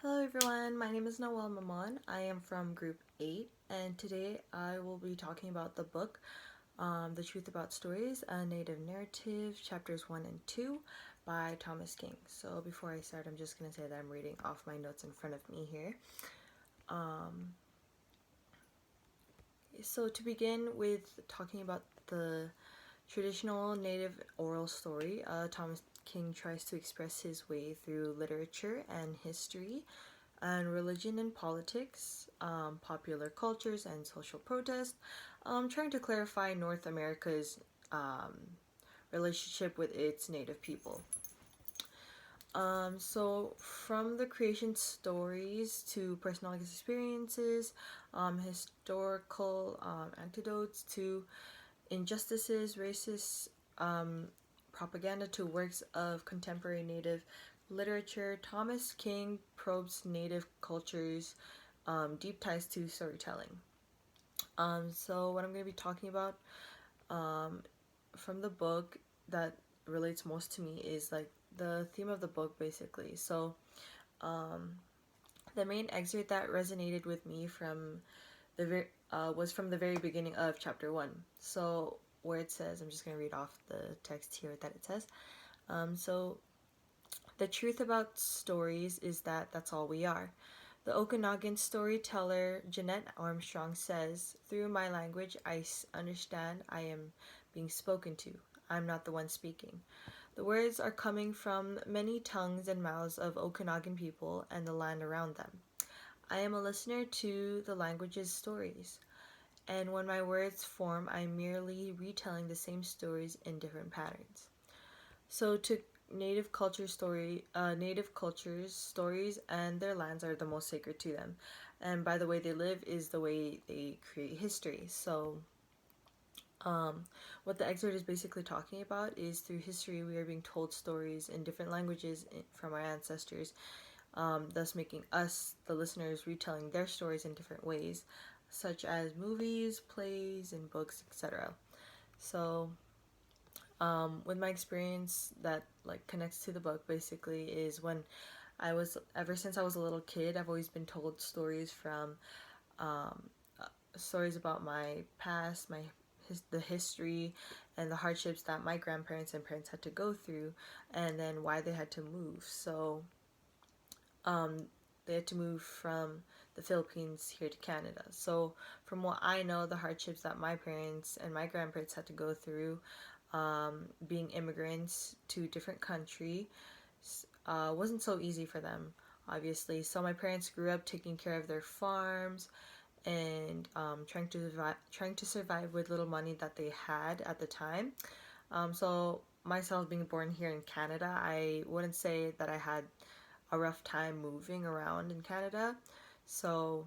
Hello everyone, my name is Noel Mamon. I am from Group 8 and today I will be talking about the book The Truth About Stories, a Native Narrative, Chapters 1 and 2 by Thomas King. So before I start, I'm just going to say that I'm reading off my notes in front of me here. So to begin with talking about the traditional Native oral story, Thomas King tries to express his way through literature and history and religion and politics, popular cultures and social protest, trying to clarify North America's um, relationship with its native people. So from the creation stories to personal experiences, historical anecdotes to injustices, racist propaganda to works of contemporary Native literature, Thomas King probes Native cultures' deep ties to storytelling. So what I'm going to be talking about um, from the book that relates most to me is like the theme of the book basically. So um, the main excerpt that resonated with me from was from the very beginning of chapter 1. So where it says, I'm just going to read off the text here that it says. So the truth about stories is that that's all we are. The Okanagan storyteller Jeanette Armstrong says, through my language, I understand I am being spoken to. I'm not the one speaking. The words are coming from many tongues and mouths of Okanagan people and the land around them. I am a listener to the language's stories, and when my words form, I am merely retelling the same stories in different patterns. So to native cultures, stories, and their lands are the most sacred to them, and by the way they live is the way they create history. So, what the excerpt is basically talking about is through history we are being told stories in different languages from our ancestors, thus making us, the listeners, retelling their stories in different ways, such as movies, plays, and books, etc. So, with my experience that like connects to the book basically is when ever since I was a little kid, I've always been told stories from um, stories about my past, the history and the hardships that my grandparents and parents had to go through, and then why they had to move. So um, they had to move from the Philippines here to Canada. So from what I know, the hardships that my parents and my grandparents had to go through, being immigrants to a different country, wasn't so easy for them, obviously. So my parents grew up taking care of their farms and trying to survive with little money that they had at the time. So myself being born here in Canada, I wouldn't say that I had a rough time moving around in Canada. So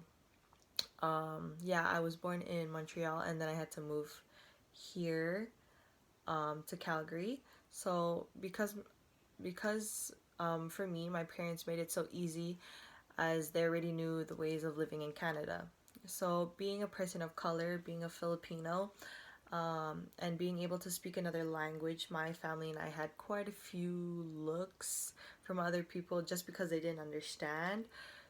yeah, I was born in Montreal and then I had to move here to Calgary. So because for me, my parents made it so easy as they already knew the ways of living in Canada. So being a person of color, being a Filipino, and being able to speak another language, my family and I had quite a few looks from other people just because they didn't understand.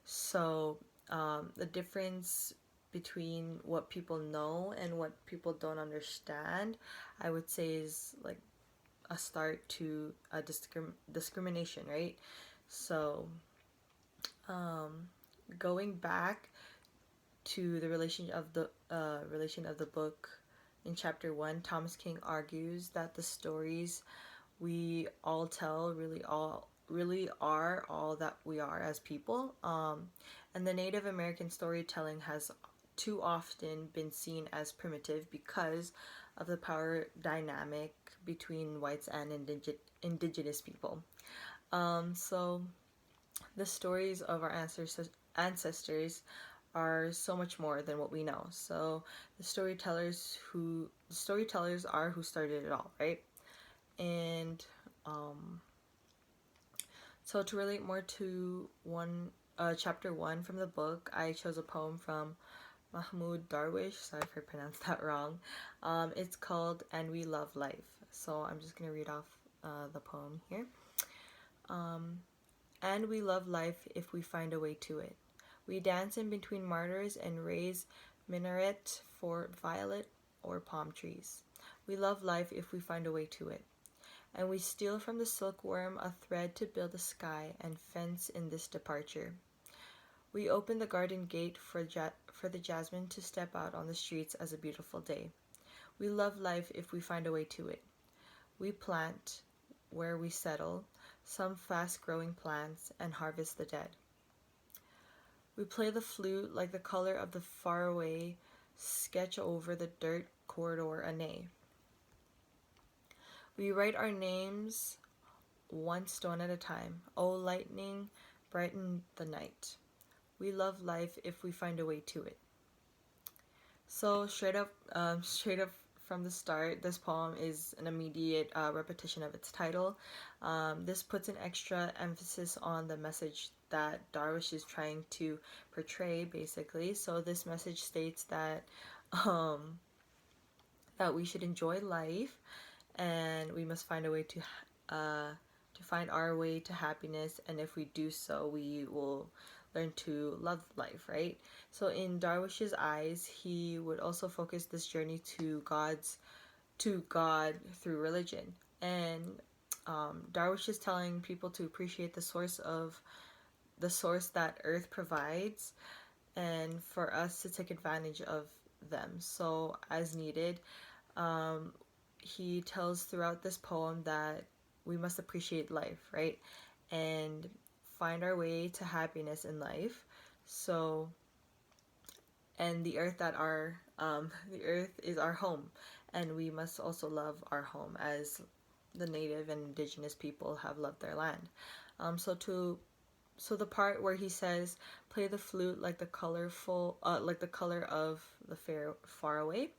So the difference between what people know and what people don't understand, I would say, is like a start to a discrimination, right? So going back to the relation of the book in chapter 1, Thomas King argues that the stories we all tell really are all that we are as people. And the Native American storytelling has too often been seen as primitive because of the power dynamic between whites and indigenous people. So the stories of our ancestors are so much more than what we know. So the storytellers are who started it all, right? And so to relate more to chapter 1 from the book, I chose a poem from Mahmoud Darwish. Sorry if I pronounced that wrong. It's called "And We Love Life." So I'm just gonna read off the poem here. And we love life if we find a way to it. We dance in between martyrs and raise minaret for violet or palm trees. We love life if we find a way to it. And we steal from the silkworm a thread to build a sky and fence in this departure. We open the garden gate for the jasmine to step out on the streets as a beautiful day. We love life if we find a way to it. We plant, where we settle, some fast-growing plants and harvest the dead. We play the flute like the color of the faraway, sketch over the dirt corridor a nay. We write our names one stone at a time. Oh, lightning, brighten the night. We love life if we find a way to it. So straight up from the start, this poem is an immediate repetition of its title. This puts an extra emphasis on the message that Darwish is trying to portray, basically. So this message states that that we should enjoy life, and we must find a way to find our way to happiness. And if we do so, we will learn to love life, right? So in Darwish's eyes, he would also focus this journey to God through religion. And Darwish is telling people to appreciate the source that Earth provides, and for us to take advantage of them. So as needed, he tells throughout this poem that we must appreciate life, right? And find our way to happiness in life. So, and the earth the earth is our home, and we must also love our home as the native and indigenous people have loved their land. So the part where he says, "Play the flute like the color of the far away."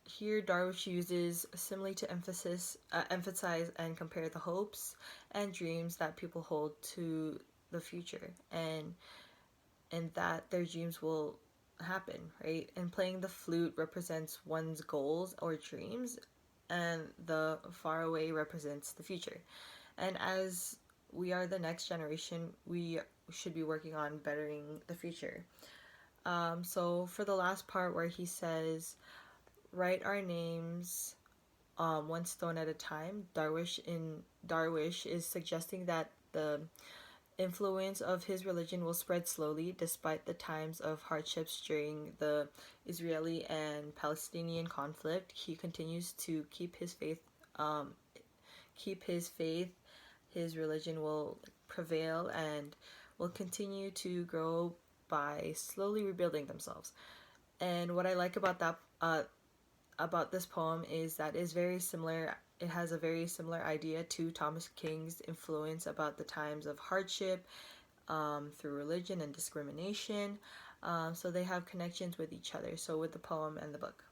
Here, Darwish uses a simile to emphasize and compare the hopes and dreams that people hold to the future, and that their dreams will happen, right? And playing the flute represents one's goals or dreams, and the far away represents the future. And as we are the next generation, we should be working on bettering the future. So for the last part where he says, write our names one stone at a time, Darwish is suggesting that the influence of his religion will spread slowly despite the times of hardships during the Israeli and Palestinian conflict. He continues to keep his faith. His religion will prevail and will continue to grow by slowly rebuilding themselves. And what I like about this poem is that it has a very similar idea to Thomas King's influence about the times of hardship through religion and discrimination. So they have connections with each other, so with the poem and the book.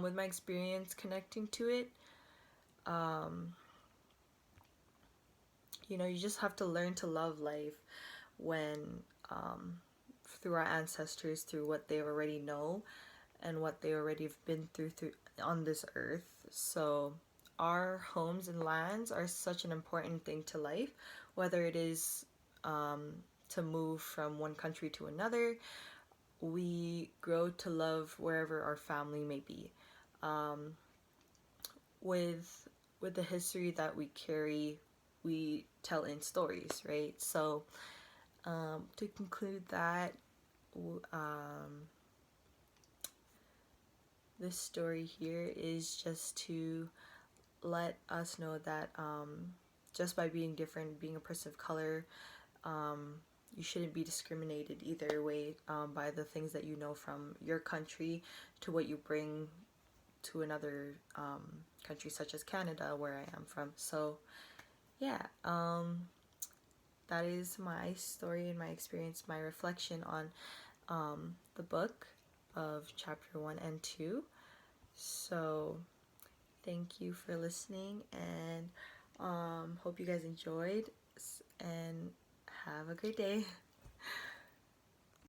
With my experience connecting to it, you just have to learn to love life when through our ancestors, through what they already know and what they already have been through on this earth. So our homes and lands are such an important thing to life, whether it is to move from one country to another. We grow to love wherever our family may be. With the history that we carry, we tell in stories, right? So to conclude that, this story here is just to let us know that just by being different, being a person of color, you shouldn't be discriminated either way by the things that you know from your country to what you bring to another country such as Canada, where I am from. So yeah, that is my story and my experience, my reflection on the book of chapter 1 and 2. So thank you for listening, and hope you guys enjoyed, and have a great day.